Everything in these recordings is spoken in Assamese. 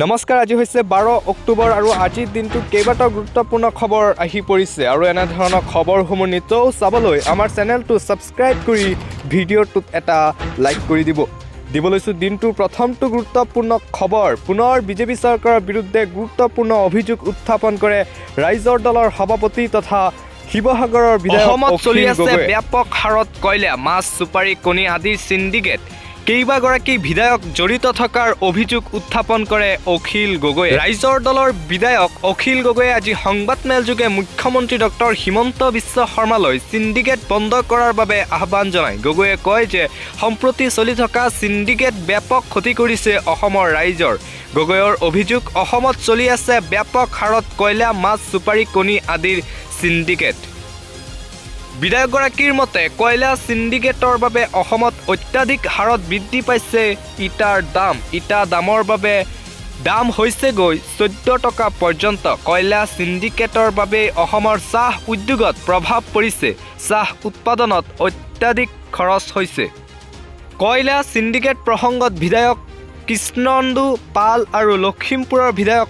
নমস্কাৰ আজি হৈছে 12 অক্টোবৰ আৰু আজিৰ দিনটো কেইবাটাও গুৰুত্বপূৰ্ণ খবৰ আহি পৰিছে আৰু এনে ধৰণৰ খবৰসমূহ নিতৌ চাবলৈ আমাৰ চেনেলটো ছাবস্ক্ৰাইব কৰি ভিডিঅ'টোত এটা লাইক কৰি দিবলৈছোঁ দিনটোৰ প্ৰথমটো গুৰুত্বপূৰ্ণ খবৰ পুনৰ বিজেপি চৰকাৰৰ বিৰুদ্ধে গুৰুত্বপূৰ্ণ অভিযোগ উত্থাপন কৰে ৰাইজৰ দলৰ সভাপতি তথা শিৱসাগৰৰ বিধায়ক অসমত চলি আছে ব্যাপক হাৰত কয়লা মাছ সুপাৰী কণী আদিৰ সিন্ডিকেট কেইবাগৰাকী বিধায়ক জড়িত থকাৰ অভিযোগ উত্থাপন কৰে অখিল গগৈ ৰাইজৰ দলৰ বিধায়ক অখিল গগৈয়ে আজি সংবাদমেলযোগে মুখ্যমন্ত্ৰী ডক্টৰ হিমন্ত বিশ্ব শৰ্মালৈ সিন্ডিকেট বন্ধ কৰাৰ বাবে আহ্বান জনায় গগৈয়ে কয় যে সম্প্ৰতি চলি থকা সিন্ডিকেট ব্যাপক ক্ষতি কৰিছে অসমৰ ৰাইজৰ গগৈৰ অভিযোগ অসমত চলি আছে ব্যাপক হাৰত কয়লা মাছ সুপাৰী কণী আদিৰ সিন্ডিকেট বিধায়কগৰাকীৰ মতে কয়লা সিন্ডিকেটৰ বাবে অসমত অত্যাধিক হাৰত বৃদ্ধি পাইছে ইটা দামৰ বাবে দাম হৈছে গৈ 14 টকা পৰ্যন্ত কয়লা সিন্ডিকেটৰ বাবে অসমৰ চাহ উদ্যোগত প্ৰভাৱ পৰিছে চাহ উৎপাদনত অত্যাধিক খৰচ হৈছে কয়লা সিন্ডিকেট প্ৰসংগত বিধায়ক কৃষ্ণন্দু পাল আৰু লখিমপুৰৰ বিধায়ক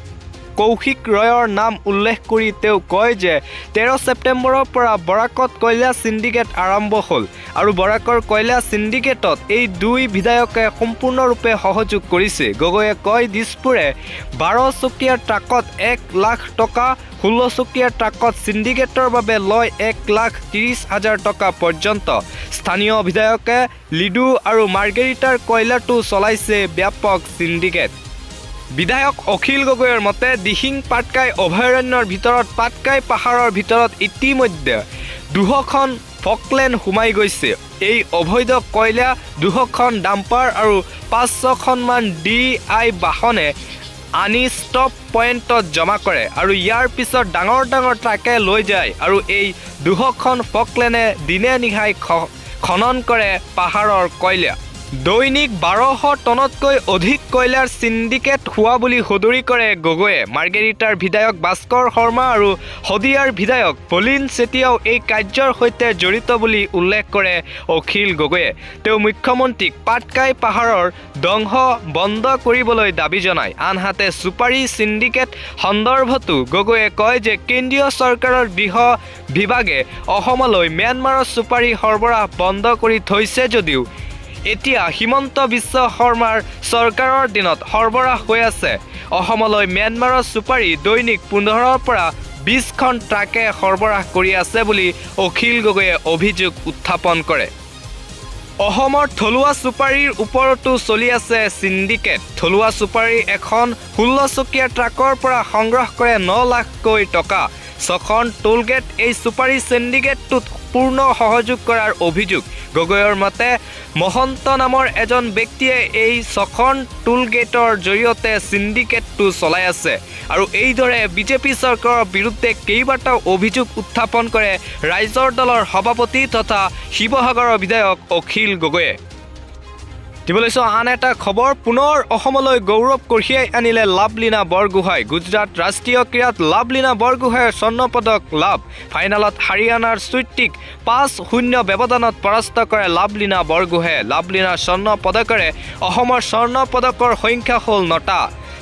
কৌশিক ৰয়ৰ নাম উল্লেখ কৰি তেওঁ কয় যে 13 ছেপ্টেম্বৰৰ পৰা বৰাকত কয়লা সিন্ডিকেট আৰম্ভ হ'ল আৰু বৰাকৰ কয়লা সিন্ডিকেটত এই দুই বিধায়কে সম্পূৰ্ণৰূপে সহযোগ কৰিছে গগৈয়ে কয় দিছপুৰে 12 চকীয়া ট্ৰাকত 1 লাখ টকা 16 চকীয়া ট্ৰাকত সিন্ডিকেটৰ বাবে লয় 1,30,000 টকা পৰ্যন্ত স্থানীয় বিধায়কে লিডু আৰু মাৰ্গেৰিটাৰ কয়লাটো চলাইছে ব্যাপক সিন্ডিকেট বিধায়ক অখিল গগৈৰ মতে দিহিং পাটকাই অভয়াৰণ্যৰ ভিতৰত পাটকাই পাহাৰৰ ভিতৰত ইতিমধ্যে 2খন ফকলেন সোমাই গৈছে এই অবৈধ কয়লা 2খন ডাম্পাৰ আৰু 500খনমান DI বাহনে আনি ষ্টপ পইণ্টত জমা কৰে আৰু ইয়াৰ পিছত ডাঙৰ ট্ৰাকে লৈ যায় আৰু এই 2খন ফকলেনে দিনে নিশাই খনন কৰে পাহাৰৰ কয়লা দৈনিক 1200 টনতকৈ অধিক কয়লাৰ সিন্ডিকেট হোৱা বুলি সদৰি কৰে গগৈয়ে মাৰ্গেৰিটাৰ বিধায়ক ভাস্কৰ শৰ্মা আৰু হদিয়াৰ বিধায়ক পলিন চেতিয়াও এই কাৰ্যৰ সৈতে জড়িত বুলি উল্লেখ কৰে অখিল গগৈয়ে তেওঁ মুখ্যমন্ত্ৰীক পাটকাই পাহাৰৰ ধ্বংস বন্ধ কৰিবলৈ দাবী জনায় আনহাতে সুপাৰী সিন্ডিকেট সন্দৰ্ভতো গগৈয়ে কয় যে কেন্দ্ৰীয় চৰকাৰৰ গৃহ বিভাগে অসমলৈ ম্যানমাৰৰ সুপাৰী সৰবৰাহ বন্ধ কৰি থৈছে যদিও এতিয়া হিমন্ত বিশ্ব শৰ্মাৰ চৰকাৰৰ দিনত সৰবৰাহ হৈ আছে অসমলৈ ম্যানমাৰৰ সুপাৰী দৈনিক 15ৰ পৰা 20খন ট্ৰাকে সৰবৰাহ কৰি আছে বুলি অখিল গগৈয়ে অভিযোগ উত্থাপন কৰে অসমৰ থলুৱা সুপাৰীৰ ওপৰতো চলি আছে সিন্ডিকেট থলুৱা সুপাৰী এখন 16 চকীয়া ট্ৰাকৰ পৰা সংগ্ৰহ কৰে 9 লাখকৈ টকা 6খন টোলগেট এই সুপাৰী সিন্ডিকেটটোত পূৰ্ণ সহযোগ কৰাৰ অভিযোগ গগৈৰ মতে মহন্ত নামৰ এজন ব্যক্তিয়ে এই 6খন টোলগেটৰ জৰিয়তে সিন্ডিকেটটো চলাই আছে আৰু এইদৰে বিজেপি চৰকাৰৰ বিৰুদ্ধে কেইবাটাও অভিযোগ উত্থাপন কৰে ৰাইজৰ দলৰ সভাপতি তথা শিৱসাগৰৰ বিধায়ক অখিল গগৈয়ে দিবলৈছোঁ আন এটা খবৰ পুনৰ অসমলৈ গৌৰৱ কঢ়িয়াই আনিলে লাভলীনা বৰগোহাঁই গুজৰাট ৰাষ্ট্ৰীয় ক্ৰীড়াত লাভলীনা বৰগোহাঁইৰ স্বৰ্ণ পদক লাভ ফাইনেলত হাৰিয়ানাৰ চুইটিক 5-0 ব্যৱধানত পৰাস্ত কৰে লাভলীনা বৰগোহাঁইয়ে লাভলীনাৰ স্বৰ্ণ পদকেৰে অসমৰ স্বৰ্ণ পদকৰ সংখ্যা হ'ল 9টা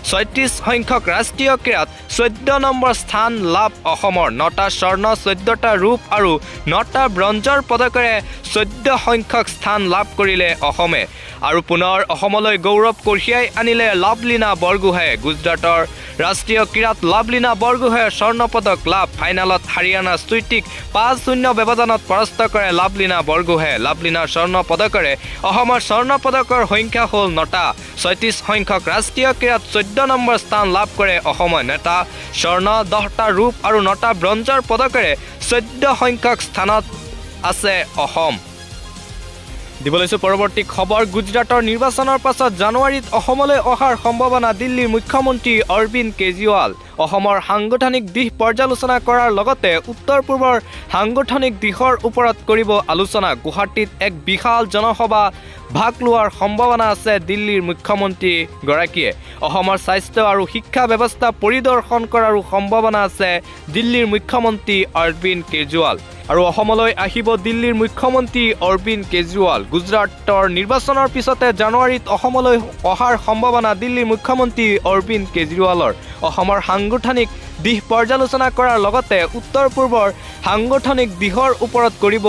36 সংখ্যক ৰাষ্ট্ৰীয় ক্ৰীড়াত 14 নম্বৰ স্থান লাভ অসমৰ 9টা স্বৰ্ণ 14টা ৰূপ আৰু 9টা ব্ৰঞ্জৰ পদকেৰে 14 সংখ্যক স্থান লাভ কৰিলে অসমে আৰু পুনৰ অসমলৈ গৌৰৱ কঢ়িয়াই আনিলে লাভলীনা বৰগোহাঁইয়ে গুজৰাটৰ ৰাষ্ট্ৰীয় ক্ৰীড়াত লাভলীনা বৰগোহাঁইৰ স্বৰ্ণ পদক লাভ ফাইনেলত হাৰিয়ানাৰ চুইটিক 5-0 ব্যৱধানত পৰাস্ত কৰে লাভলীনা বৰগোহাঁইয়ে লাভলীনাৰ স্বৰ্ণ পদকেৰে অসমৰ স্বৰ্ণ পদকৰ সংখ্যা হ'ল 9টা 36 সংখ্যক ৰাষ্ট্ৰীয় ক্ৰীড়াত 14 নম্বৰ স্থান লাভ কৰে অসমে 9টা স্বৰ্ণ 10টা ৰূপ আৰু 9টা ব্ৰঞ্জৰ পদকেৰে 14 সংখ্যক স্থানত আছে অসম দিবলৈছোঁ পৰৱৰ্তী খবৰ গুজৰাটৰ নিৰ্বাচনৰ পাছত জানুৱাৰীত অসমলৈ অহাৰ সম্ভাৱনা দিল্লীৰ মুখ্যমন্ত্ৰী অৰবিন্দ কেজৰিৱাল অসমৰ সাংগঠনিক দিশ পৰ্যালোচনা কৰাৰ লগতে উত্তৰ পূৰ্বৰ সাংগঠনিক দিশৰ ওপৰত কৰিব আলোচনা গুৱাহাটীত এক বিশাল জনসভা ভাগ লোৱাৰ সম্ভাৱনা আছে দিল্লীৰ মুখ্যমন্ত্ৰীগৰাকীয়ে অসমৰ স্বাস্থ্য আৰু শিক্ষা ব্যৱস্থা পৰিদৰ্শন কৰাৰো সম্ভাৱনা আছে দিল্লীৰ মুখ্যমন্ত্ৰী অৰবিন্দ কেজৰিৱাল আৰু অসমলৈ আহিব দিল্লীৰ মুখ্যমন্ত্ৰী অৰবিন্দ কেজৰিৱাল। গুজৰাটৰ নিৰ্বাচনৰ পিছতে জানুৱাৰীত অসমলৈ অহাৰ সম্ভাৱনা দিল্লীৰ মুখ্যমন্ত্ৰী অৰবিন্দ কেজৰিৱালৰ। অসমৰ সাংগঠনিক দিশ পৰ্যালোচনা কৰাৰ লগতে উত্তৰ পূৰ্বৰ সাংগঠনিক দিশৰ ওপৰত কৰিব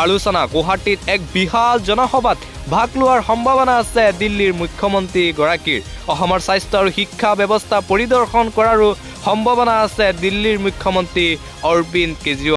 আলোচনা। গুৱাহাটীত এক বিশাল জনসভাত ভাগ লোৱাৰ সম্ভাৱনা আছে দিল্লীৰ মুখ্যমন্ত্ৰীগৰাকীৰ। অসমৰ স্বাস্থ্য আৰু শিক্ষা ব্যৱস্থা পৰিদৰ্শন কৰাৰো সম্ভাৱনা আছে দিল্লীৰ মুখ্যমন্ত্ৰী অৰবিন্দ কেজৰিৱাল।